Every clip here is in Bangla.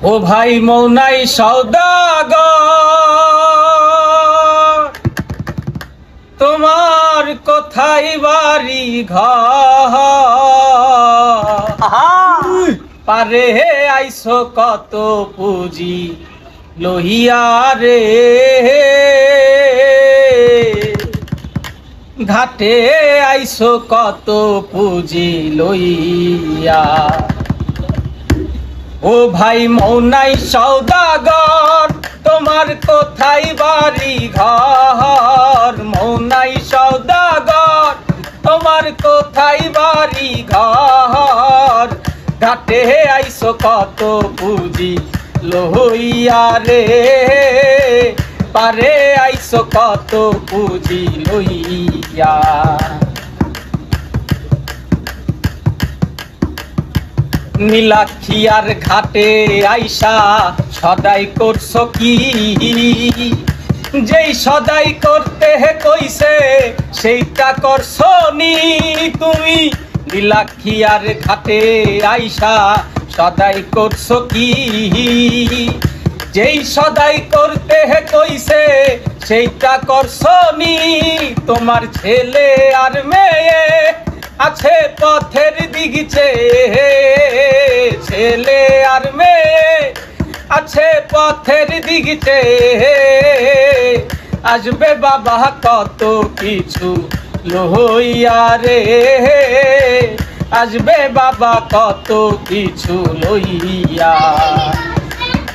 ও ভাই মৌনাই সওদাগর, তোমার কোথায় বাড়ি ঘর? পারে আইসো কত পুঁজি লহিয়া রে, ঘাটে আইসো কত পুঁজি লইয়া। ও ভাই মৌনাই সওদাগর, তোমার কোথায় বাড়ি ঘর? মৌনাই সওদাগর, তোমার কোথায় বাড়ি ঘর? ঘাটে আইসো কত পুঁজি লইয়া রে, পারে আইসো কত পুঁজি লইয়া। নীলাক্ষিয়ার ঘাটে আইসা সদাই করছো কি? যেই সদাই করতে কইছে সেইটা করছো নি তুমি? নীলাক্ষিয়ার ঘাটে আইসা সদাই করছো কি? যেই সদাই করতে কইছে সেইটা করছো নি? তোমার ছেলে আর মেয়ে আছে পথের দিকে, ছেলে আর মেয়ে আছে পথের দিকে। আসবে বাবা কত কিছু লইয়া রে, আসবে বাবা কত কিছু লইয়া।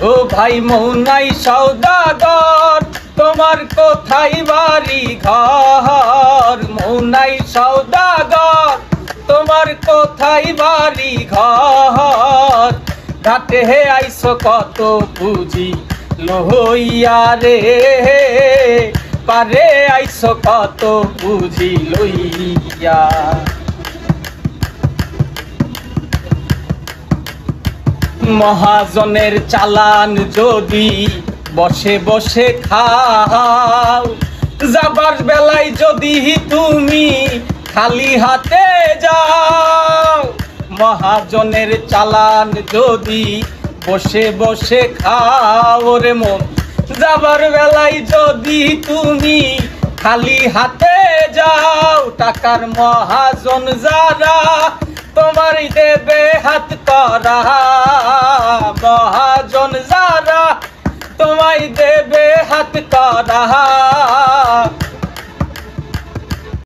ও ভাই মৌনাই সওদাগর, তোমার কোথায় বাড়ি ঘর? মৌনাই সওদাগর, তোমার কোথায় বাড়ি ঘর? ঘাটে আইসো কত পুঁজি লইয়া রে, পারে আইসো কত পুঁজি লইয়া। মহাজনের চালান যদি বসে বসে খাও, যাবার বেলায় যদি তুমি খালি হাতে যাও। মহাজনের চালান যদি বসে বসে খাও রে মন, যাবার বেলায় যদি তুমি খালি হাতে যাও। টাকার মহাজন যারা তোমার দেবে হাত করা, মহাজন যারা তোমায় দেবে হাত করা।